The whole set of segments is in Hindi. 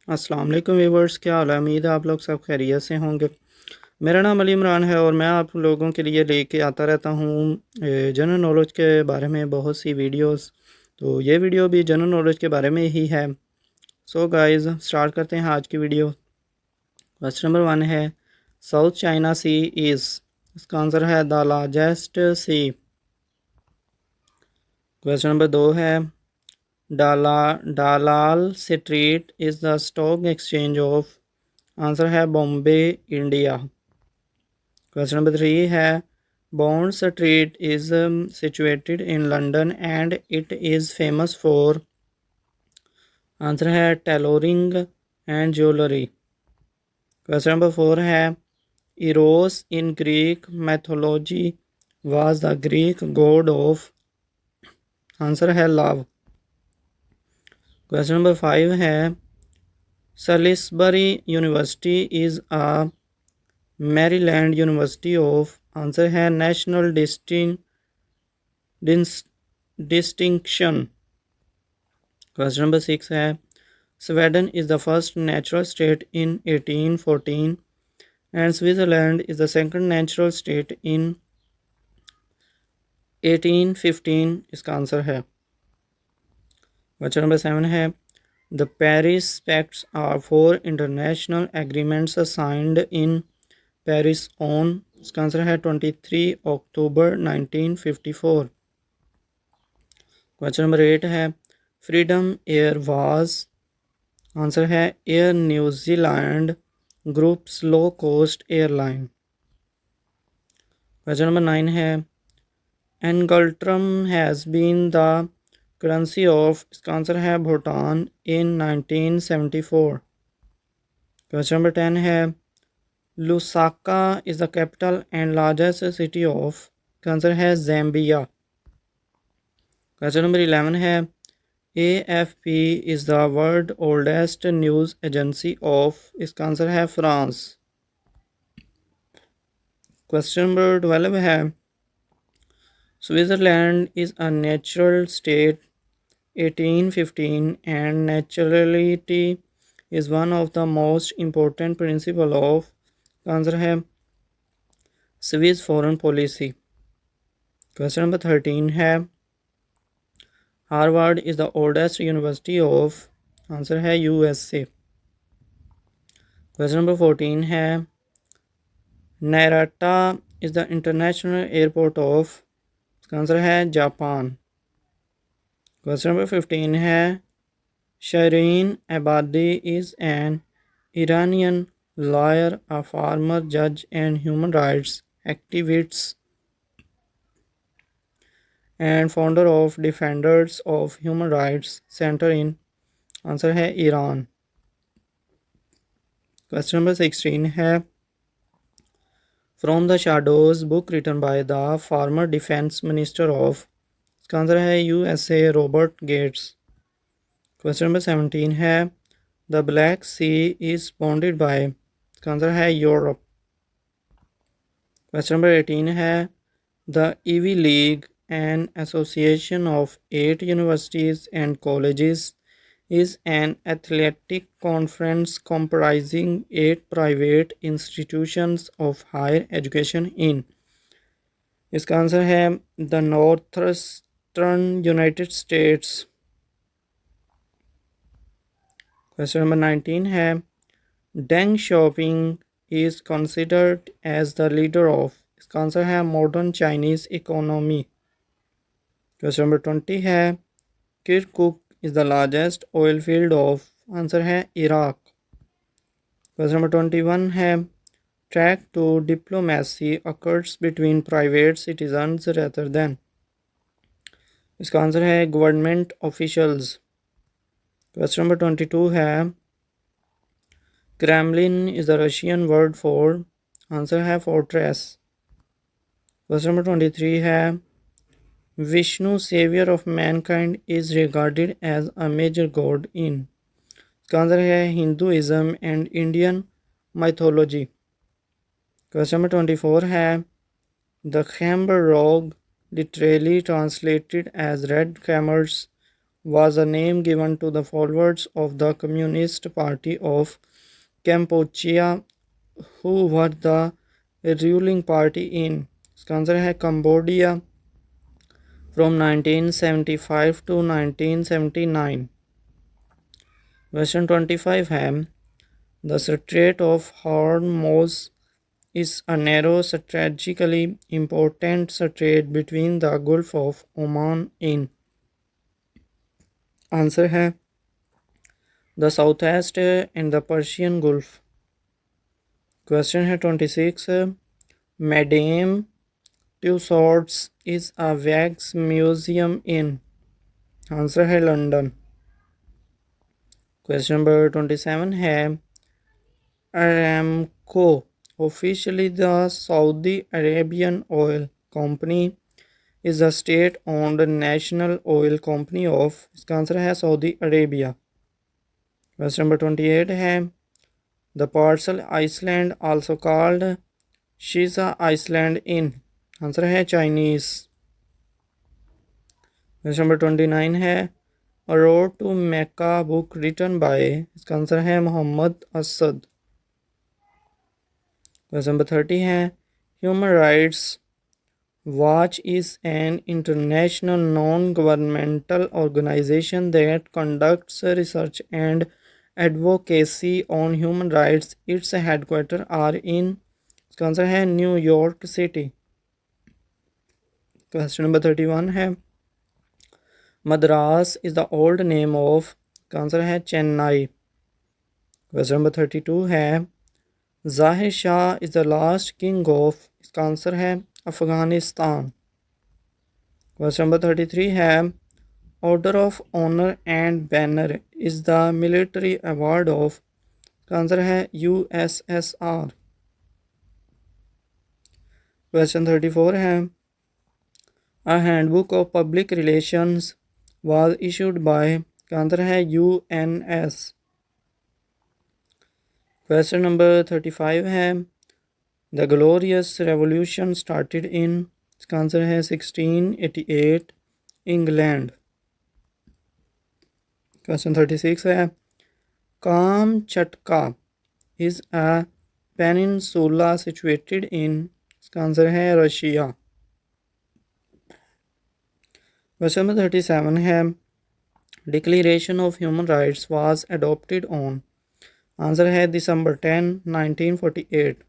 अस्सलाम वालेकुम व्यूवर्स, क्या हाल है। उम्मीद है आप लोग सब खैरियत से होंगे। मेरा नाम अली इमरान है और मैं आप लोगों के लिए लेके आता रहता हूँ जनरल नॉलेज के बारे में बहुत सी वीडियोस। तो ये वीडियो भी जनरल नॉलेज के बारे में ही है। सो गाइस, स्टार्ट करते हैं आज की वीडियो। क्वेश्चन नंबर 1 है, साउथ चाइना सी इज़, इसका आंसर है the largest sea. Question number 2 है, Dalal street is the stock exchange of, answer है बॉम्बे इंडिया। क्वेश्चन नंबर 3 है, Bond street is situated in London and it is famous for, answer है tailoring and jewellery. Question number 4 है, Eros in Greek mythology was the Greek god of, answer है लव। क्वेश्चन नंबर 5 है, सलिसबरी university is a Maryland university of, answer है नेशनल डिस्टिंक्शन। क्वेश्चन नंबर 6 है, Sweden is the first natural state in 1814 and Switzerland is the second natural state in 1815, इसका आंसर है। क्वेश्चन नंबर 7 है, the Paris pacts are 4 international agreements signed in Paris on, इसका आंसर है 23 अक्टूबर 1954। क्वेश्चन नंबर 8 है, फ्रीडम एयर वाज, आंसर है Air New Zealand groups low cost airline. Question number 9 है, ngultrum has been the currency of, इसका आंसर है भूटान इन 1974। क्वेश्चन नंबर 10 है, Lusaka is the capital and largest city of, इसका आंसर है ज़ैम्बिया। क्वेश्चन नंबर 11 है, AFP is the world oldest news agency of, इसका आंसर है फ्रांस। क्वेश्चन नंबर 12 है, Switzerland is a natural state 1815 and naturality is one of the most important principle of, answer है Swiss foreign policy. Question number 13 है, Harvard is the oldest university of, answer है USA। क्वेश्चन नंबर 14 है, Narita is the international airport of, इसका आंसर है जापान। क्वेश्चन नंबर 15 है, Shirin Ebadi is an Iranian lawyer, a former judge and human rights activist and founder of Defenders of Human Rights Center in, answer है ईरान। क्वेश्चन नंबर 16 है, from the shadows book written by the former defence minister of, इसका आंसर है USA Robert Gates. Question number 17 है, the Black Sea is bounded by, इसका आंसर है यूरोप। क्वेश्चन नंबर 18 है, the Ivy League an association of 8 universities and colleges is an athletic conference comprising 8 private institutions of higher education in, इसका आंसर है the northern United States. Question number 19 है, Deng Xiaoping is considered as the leader of, इसका आंसर है modern Chinese economy. Question number 20 है, Kirkuk is the largest oil field of, answer है इराक। क्वेश्चन नंबर 21 है, track two diplomacy occurs between private citizens rather than, इसका आंसर है गवर्नमेंट ऑफिशल्स। क्वेश्चन नंबर 22 है, Kremlin is the Russian word for, answer है फोर्ट्रेस। क्वेश्चन नंबर 23 है, Vishnu saviour of mankind is regarded as a major god in, इसका आंसर है Hinduism and Indian mythology. Question number 24 है, the Khmer Rouge literally translated as red Khmers was a name given to the followers of the Communist Party of Cambodia who were the ruling party in इसका आंसर है कंबोडिया from 1975 to 1979. Question 25 है The Strait of Hormuz is a narrow strategically important strait between the Gulf of Oman in answer है the Southwest and the Persian Gulf. Question है 26 Madame Tussauds is a wax museum in answer है लंदन. Question number 27 है Aramco officially the Saudi Arabian Oil Company is the state-owned national oil company of इसका आंसर है सऊदी अरेबिया. Question number 28 है The parcel Iceland also called Shiza Iceland in answer है चाइनीज. Question number 29 है A Road to Mecca book written by इसका आंसर है मोहम्मद असद. Question number 30 है Human Rights Watch is an international non-governmental organization that conducts research and advocacy on human rights. Its headquarters are in इसका आंसर है न्यूयॉर्क सिटी. Question number 31 है Madras is the old name of इसका आंसर है चेन्नई. Question number 32 है Zahir Shah is the last king of इसका आंसर है अफगानिस्तान. Question number 33 है Order of Honor and Banner is the military award of इसका आंसर है USSR. Question 34 है A handbook of public relations was issued by इसका आंसर है UNS. Question number 35 है The Glorious Revolution started in इसका आंसर है 1688 इंग्लैंड. Question 36 है Kamchatka is a peninsula situated in इसका आंसर है रशिया. Question number 37 है Declaration of Human Rights was adopted on answer है December 10, 1948.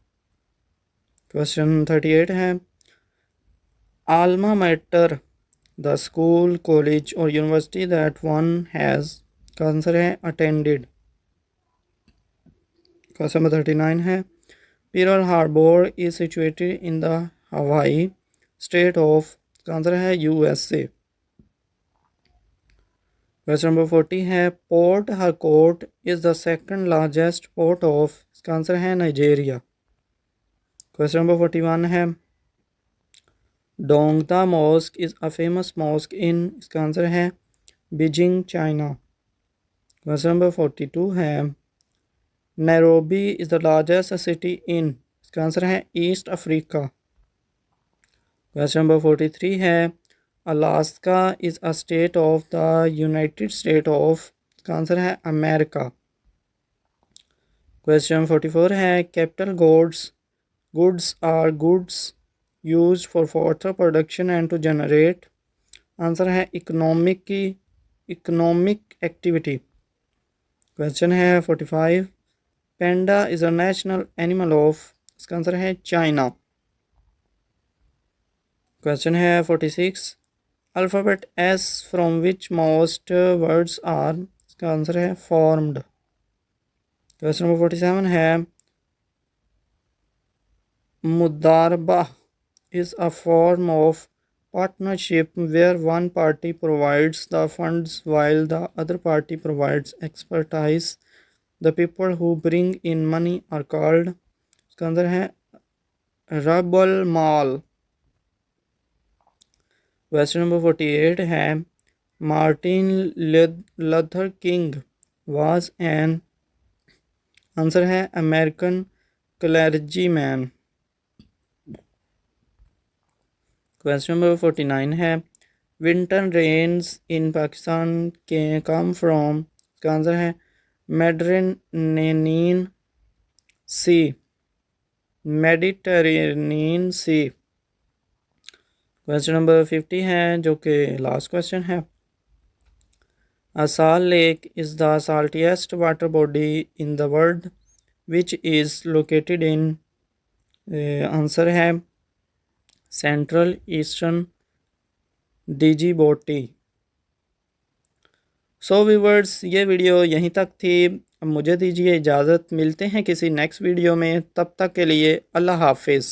Question 38 है Alma Mater the school, college or university that one has का आंसर है attended. Question number 39 है Pearl Harbor is situated in the Hawaii state of का आंसर है USA. Question number 40 है Port Harcourt is the second largest port of इसका आंसर है नाइजेरिया. Question number 41 है Dongda Mosque is a famous mosque in इसका आंसर है बीजिंग चाइना. Question number 42 है Nairobi is the largest city in इसका आंसर है ईस्ट अफ्रीका. Question number 43 है Alaska is a state of the United States of इसका आंसर है अमेरिका. Question 44 है capital goods are goods used for further production and to generate answer है इकोनॉमिक एक्टिविटी. Question है 45 Panda is a national animal of इसका आंसर है चाइना. Question है 46 Alphabet S from which most words are इसका आंसर है formed. Question number 47 है मुदारबा is a form of partnership where one party provides the funds while the other party provides expertise. The people who bring in money are called इसका आंसर है रबल माल. Question number 48 है Martin Luther King was an answer है अमेरिकन क्लर्जीमैन. Question number 49 है विंटर रेन्स इन पाकिस्तान के कम फ्रॉम, इसका आंसर है Mediterranean sea, Mediterranean sea. Question number 50 है जो कि लास्ट क्वेश्चन है। Assal lake is the saltiest water body in the world which is located in, answer है central eastern Djibouti. So viewers, ये वीडियो यहीं तक थी। अब मुझे दीजिए इजाज़त, मिलते हैं किसी नेक्स्ट वीडियो में, तब तक के लिए अल्लाह हाफिज़।